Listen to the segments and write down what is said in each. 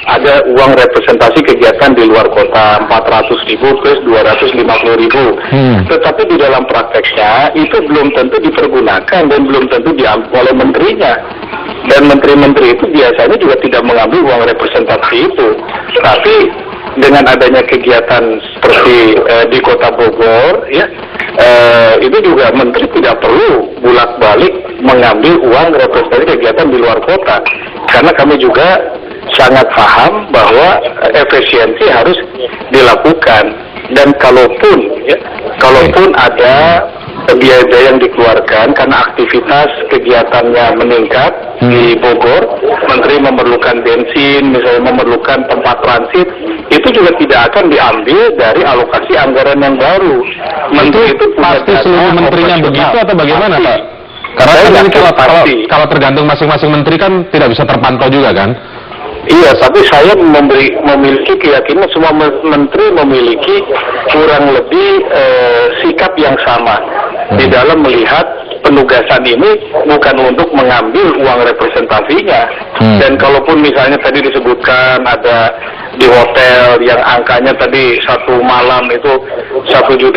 ada uang representasi kegiatan di luar kota 400.000 plus 250.000. Tetapi di dalam prakteknya itu belum tentu dipergunakan dan belum tentu diambil oleh menterinya. Dan menteri-menteri itu biasanya juga tidak mengambil uang representasi itu. Tapi dengan adanya kegiatan seperti di Kota Bogor, ya, itu juga menteri tidak perlu bolak-balik mengambil uang representasi kegiatan di luar kota, karena kami juga sangat paham bahwa efisiensi harus dilakukan. Dan kalaupun ada biaya yang dikeluarkan karena aktivitas kegiatannya meningkat di Bogor, menteri memerlukan bensin, misalnya memerlukan tempat transit, itu juga tidak akan diambil dari alokasi anggaran yang baru. Menteri itu pasti seluruh menterinya begitu atau bagaimana, Pak? Karena kalau tergantung masing-masing menteri kan tidak bisa terpantau juga kan? Iya, tapi saya memiliki keyakinan semua menteri memiliki kurang lebih sikap yang sama di dalam melihat penugasan ini bukan untuk mengambil uang representasinya. Dan kalaupun misalnya tadi disebutkan ada di hotel yang angkanya tadi satu malam itu 1.700.000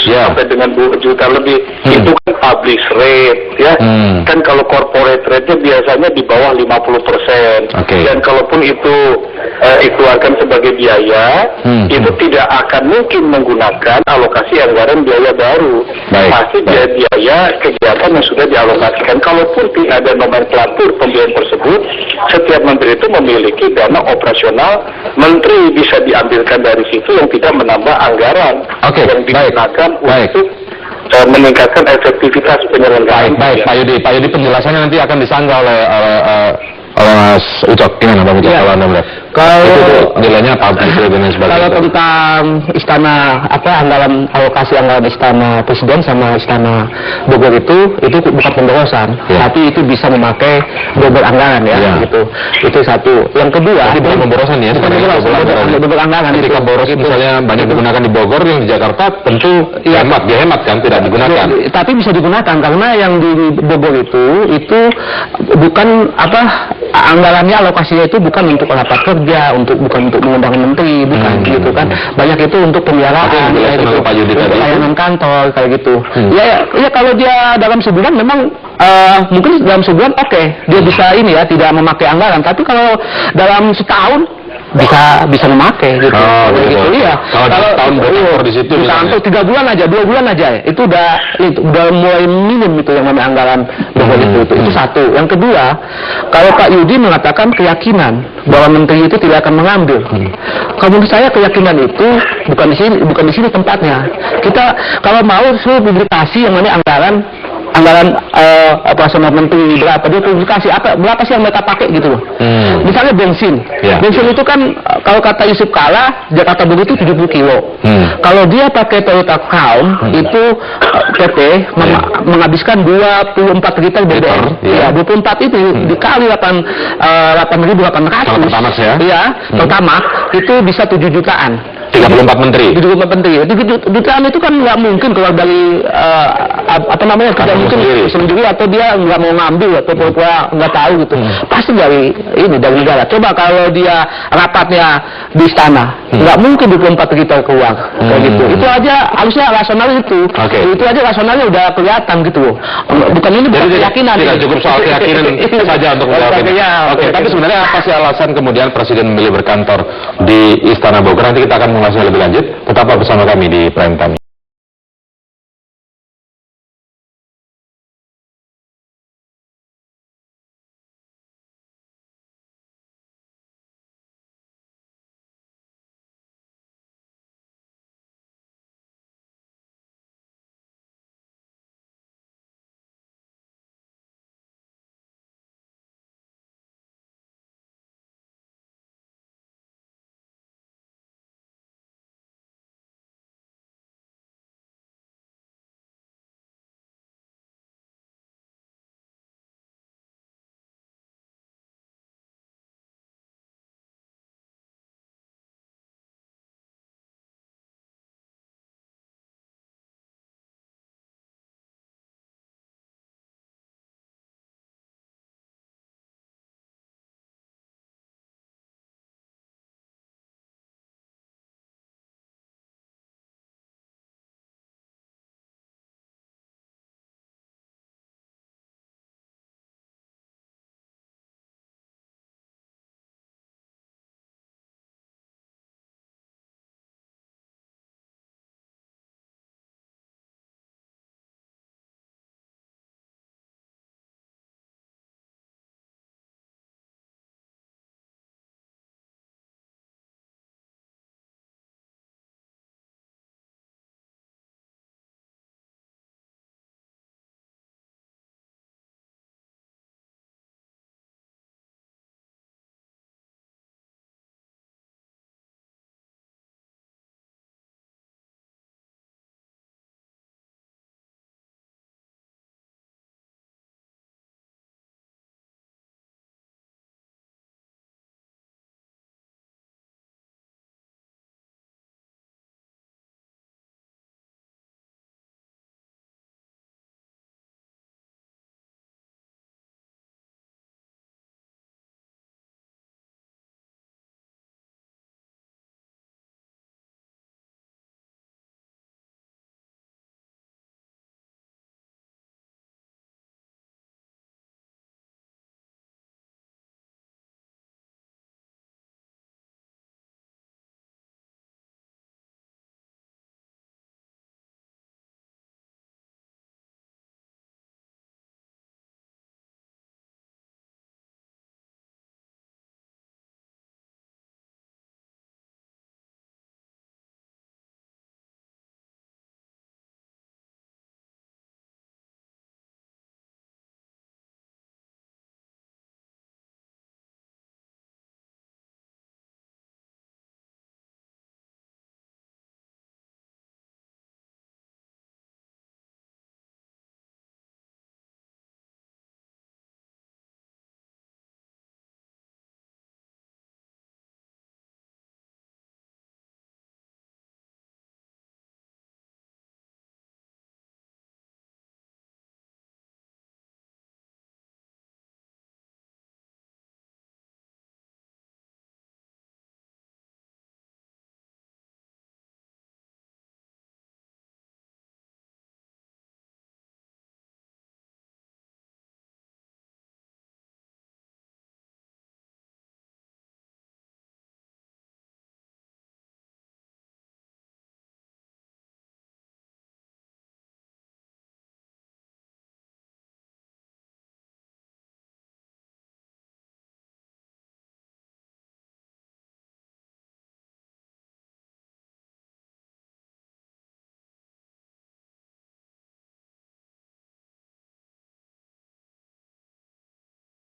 sampai dengan 2 juta lebih, itu kan publish rate, ya. Kan kalau corporate rate-nya biasanya di bawah 50%. Dan kalaupun itu dikeluarkan sebagai biaya, itu tidak akan mungkin menggunakan alokasi anggaran biaya baru. Pasti biaya kegiatan yang sudah dialokasikan. Kalaupun tidak ada nomenklatur pembiayaan tersebut, setiap menteri itu memiliki dana operasional menteri, bisa diambilkan dari situ yang tidak menambah anggaran yang digunakan untuk meningkatkan efektivitas penyelenggaraan. Pak Yudi, penjelasannya nanti akan disanggah oleh Mas Ucok. Gimana Bang Ucok? Kalau nilainya apa? Kalau tentang istana anggaran alokasi anggaran istana presiden sama istana Bogor itu bukan pemborosan, tapi itu bisa memakai double anggaran gitu. Itu satu. Yang kedua, bukan pemborosan ya, double anggaran. Ketika boros misalnya banyak digunakan di Bogor, yang di Jakarta tentu hemat kan, tidak digunakan. Tapi bisa digunakan karena yang di Bogor itu bukan anggarannya, alokasinya itu bukan untuk rapat kerja, bukan untuk mengundang menteri, bukan gitu kan. Banyak itu untuk pemeliharaan, pelayanan kantor kayak gitu. Ya kalau dia dalam sebulan memang mungkin dalam sebulan dia bisa tidak memakai anggaran. Tapi kalau dalam setahun bisa memakai gitu. Iya. Kalau tahun berapa di situ misalnya 3 bulan aja, 2 bulan aja, itu udah mulai minim itu yang namanya anggaran Bogor itu satu. Yang kedua, kalau Pak Yudi mengatakan keyakinan bahwa menteri itu tidak akan mengambil. Kalau menurut saya keyakinan itu bukan di sini tempatnya. Kita kalau mau suruh publikasi yang namanya anggaran operasional menteri berapa, dia publikasi berapa sih yang mereka pakai gitu loh. Misalnya bensin itu kan kalau kata Yusuf Kala Jakarta Bogor itu 70 kilo. Kalau dia pakai Toyota Crown itu PT menghabiskan 24 liter BBM. 24 itu dikali 8.800 pertama itu bisa 7 jutaan. 34 menteri. 34 menteri. 7 jutaan itu kan nggak mungkin keluar dari tidak mungkin sendiri atau dia nggak mau ngambil atau pura-pura nggak tahu gitu. Pasti dari negara. Coba kalau dia rapatnya di istana, nggak mungkin 24 juta keluar kayak gitu. Itu aja harusnya rasional itu. Itu aja rasionalnya udah kelihatan gitu. Bukan keyakinan. Tidak cukup soal keyakinan saja untuk menjawab ini. Tapi sebenarnya apa sih alasan kemudian Presiden memilih berkantor di Istana Bogor? Nanti kita akan mengulasnya lebih lanjut. Tetaplah bersama kami di Prime Time.